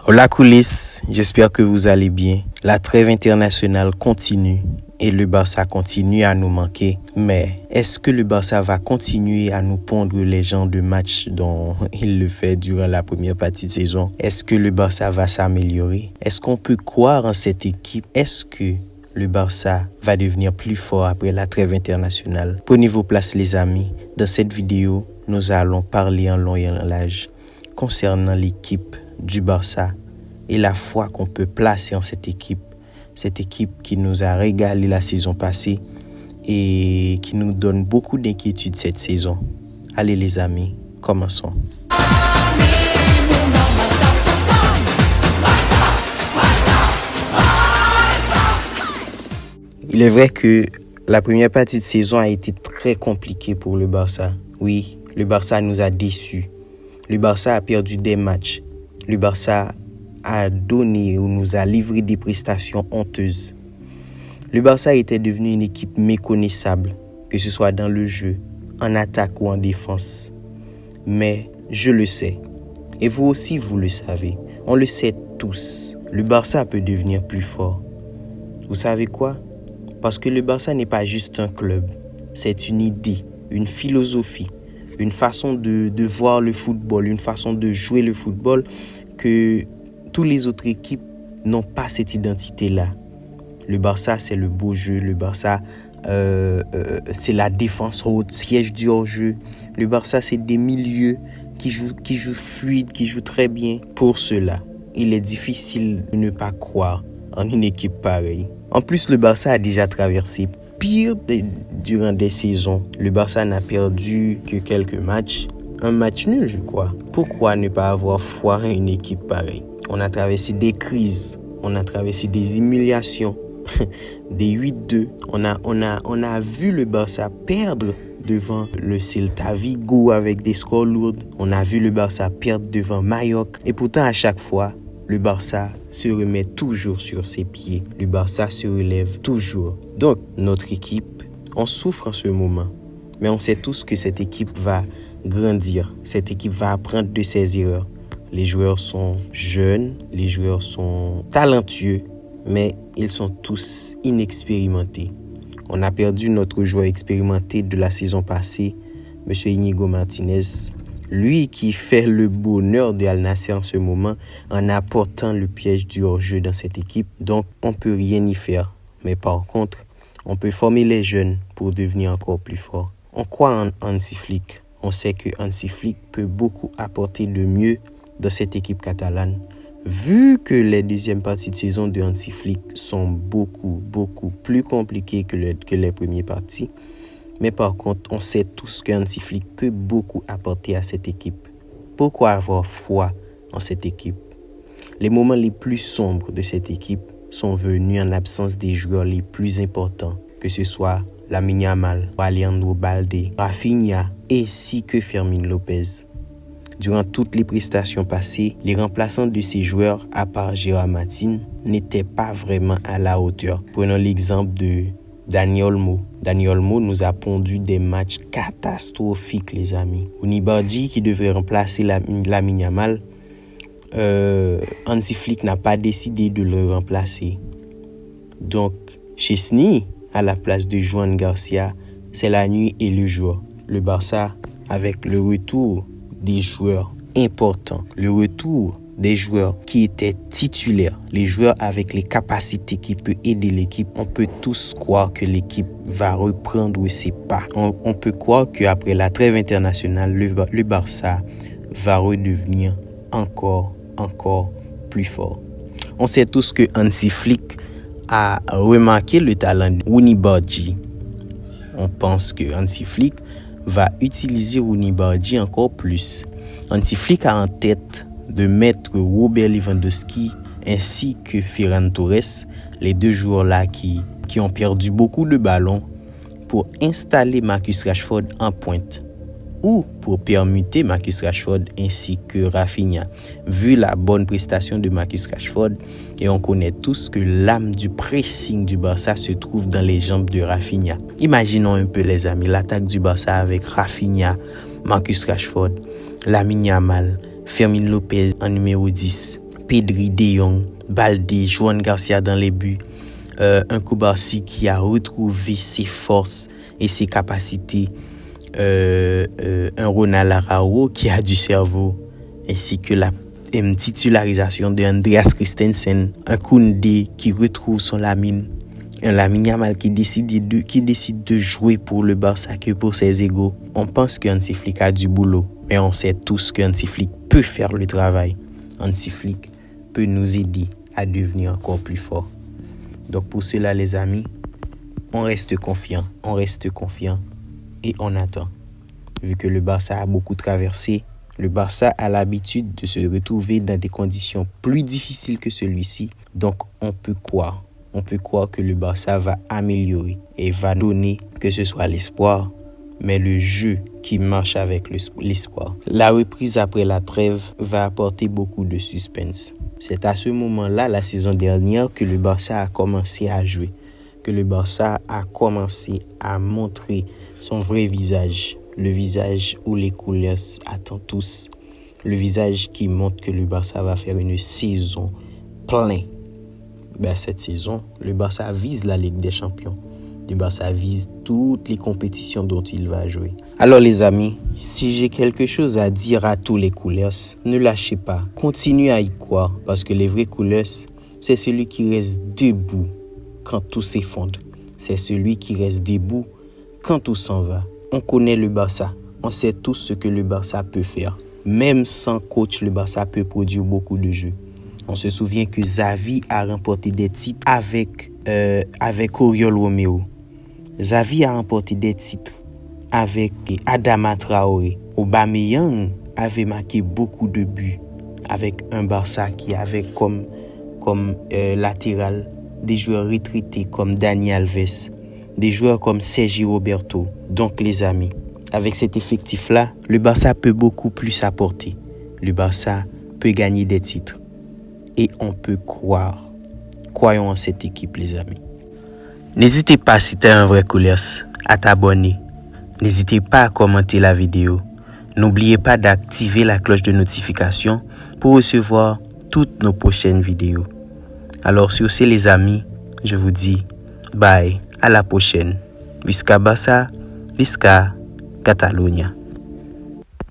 Hola coulisses, j'espère que vous allez bien. La trêve internationale continue et le Barça continue à nous manquer. Mais est-ce que le Barça va continuer à nous pondre les genres de matchs dont il le fait durant la première partie de saison? Est-ce que le Barça va s'améliorer? Est-ce qu'on peut croire en cette équipe? Est-ce que le Barça va devenir plus fort après la trêve internationale? Prenez vos places les amis. Dans cette vidéo, nous allons parler en long et en large concernant l'équipe du Barça et la foi qu'on peut placer en cette équipe qui nous a régalé la saison passée et qui nous donne beaucoup d'inquiétude cette saison. Allez les amis, commençons. Il est vrai que la première partie de saison a été très compliquée pour le Barça. Oui, le Barça nous a déçus. Le Barça a perdu des matchs. Le Barça a donné ou nous a livré des prestations honteuses. Le Barça était devenu une équipe méconnaissable, que ce soit dans le jeu, en attaque ou en défense. Mais je le sais. Et vous aussi, vous le savez. On le sait tous. Le Barça peut devenir plus fort. Vous savez quoi? Parce que le Barça n'est pas juste un club. C'est une idée, une philosophie, une façon de voir le football, une façon de jouer le football que toutes les autres équipes n'ont pas cette identité-là. Le Barça, c'est le beau jeu. Le Barça, c'est la défense haute, siège du hors-jeu. Le Barça, c'est des milieux qui jouent fluide, qui jouent très bien. Pour cela, il est difficile de ne pas croire en une équipe pareille. En plus, le Barça a déjà traversé pire durant des saisons. Le Barça n'a perdu que quelques matchs. Un match nul, je crois. Pourquoi ne pas avoir foi en une équipe pareille? On a traversé des crises. On a traversé des humiliations. Des 8-2. On a vu le Barça perdre devant le Celta Vigo avec des scores lourds. On a vu le Barça perdre devant Mallorca. Et pourtant, à chaque fois, le Barça se remet toujours sur ses pieds. Le Barça se relève toujours. Donc, notre équipe, on souffre en ce moment. Mais on sait tous que cette équipe va grandir. Cette équipe va apprendre de ses erreurs. Les joueurs sont jeunes, les joueurs sont talentueux, mais ils sont tous inexpérimentés. On a perdu notre joueur expérimenté de la saison passée, M. Íñigo Martínez. Lui qui fait le bonheur de Al Nassr en ce moment en apportant le piège du hors-jeu dans cette équipe. Donc, on ne peut rien y faire. Mais par contre, on peut former les jeunes pour devenir encore plus forts. On croit en Hansi Flick. On sait que Hansi Flick peut beaucoup apporter de mieux dans cette équipe catalane. Vu que les deuxièmes parties de saison de Hansi Flick sont beaucoup plus compliquées que les premières parties. Mais par contre, on sait tous que Hansi Flick peut beaucoup apporter à cette équipe. Pourquoi avoir foi en cette équipe? Les moments les plus sombres de cette équipe sont venus en absence des joueurs les plus importants, que ce soit Lamine Yamal, Leandro Balde, Rafinha ainsi que Fermín López. Durant toutes les prestations passées, les remplaçants de ces joueurs, à part Gérard Martin, n'étaient pas vraiment à la hauteur. Prenons l'exemple de Dani Olmo. Dani Olmo nous a pondu des matchs catastrophiques, les amis. Koulibaly, qui devait remplacer Lamine Yamal, Hansi Flick n'a pas décidé de le remplacer. Donc, Chesney, à la place de Joan Garcia, c'est la nuit et le jour. Le Barça, avec le retour des joueurs importants, le retour des joueurs qui étaient titulaires, les joueurs avec les capacités qui peuvent aider l'équipe, on peut tous croire que l'équipe va reprendre ses pas. On peut croire qu'après la trêve internationale, le Barça va redevenir encore plus fort. On sait tous que Hansi Flick a remarqué le talent de Koulibaly. On pense que Hansi Flick va utiliser Koulibaly encore plus. Hansi Flick a en tête de mettre Robert Lewandowski ainsi que Ferran Torres, les deux joueurs-là qui ont perdu beaucoup de ballons, pour installer Marcus Rashford en pointe ou pour permuter Marcus Rashford ainsi que Rafinha. Vu la bonne prestation de Marcus Rashford, et on connaît tous que l'âme du pressing du Barça se trouve dans les jambes de Rafinha. Imaginons un peu les amis, l'attaque du Barça avec Rafinha, Marcus Rashford, Lamine Yamal, Fermín López en numéro 10. Pedri, De Jong, Balde, Juan Garcia dans les buts. Un Koubarsi qui a retrouvé ses forces et ses capacités. Un Ronald Araujo qui a du cerveau, ainsi que la titularisation de Andreas Christensen, un Koundé qui retrouve son Lamine, un Lamine Yamal qui décide de jouer pour le Barça que pour ses égos. On pense que Hansi Flick a du boulot, mais on sait tous que Hansi Flick peut faire le travail. Hansi Flick peut nous aider à devenir encore plus forts. Donc pour cela, les amis, on reste confiant et on attend. Vu que le Barça a beaucoup traversé, le Barça a l'habitude de se retrouver dans des conditions plus difficiles que celui-ci. Donc on peut croire que le Barça va améliorer et va donner, que ce soit l'espoir, mais le jeu qui marche avec l'espoir. La reprise après la trêve va apporter beaucoup de suspense. C'est à ce moment-là, la saison dernière, que le Barça a commencé à jouer, que le Barça a commencé à montrer son vrai visage, le visage où les couleurs attendent tous, le visage qui montre que le Barça va faire une saison pleine. Cette saison, le Barça vise la Ligue des Champions. Le Barça vise toutes les compétitions dont il va jouer. Alors les amis, si j'ai quelque chose à dire à tous les couleurs, ne lâchez pas, continuez à y croire, parce que les vrais couleurs, c'est celui qui reste debout quand tout s'effondre. C'est celui qui reste debout quand tout s'en va. On connaît le Barça, on sait tous ce que le Barça peut faire. Même sans coach, le Barça peut produire beaucoup de jeux. On se souvient que Xavi a remporté des titres avec Oriol Romeo. Xavi a remporté des titres avec Adama Traoré. Aubameyang avait marqué beaucoup de buts avec un Barça qui avait comme latéral des joueurs retraités comme Dani Alves, des joueurs comme Sergi Roberto. Donc les amis, avec cet effectif-là, le Barça peut beaucoup plus apporter. Le Barça peut gagner des titres. Et on peut croire. Croyons en cette équipe, les amis. N'hésitez pas, si tu es un vrai couleurs, à t'abonner. N'hésitez pas à commenter la vidéo. N'oubliez pas d'activer la cloche de notification pour recevoir toutes nos prochaines vidéos. Alors sur ce, les amis, je vous dis bye, à la prochaine. Visca Barça, Visca Catalunya.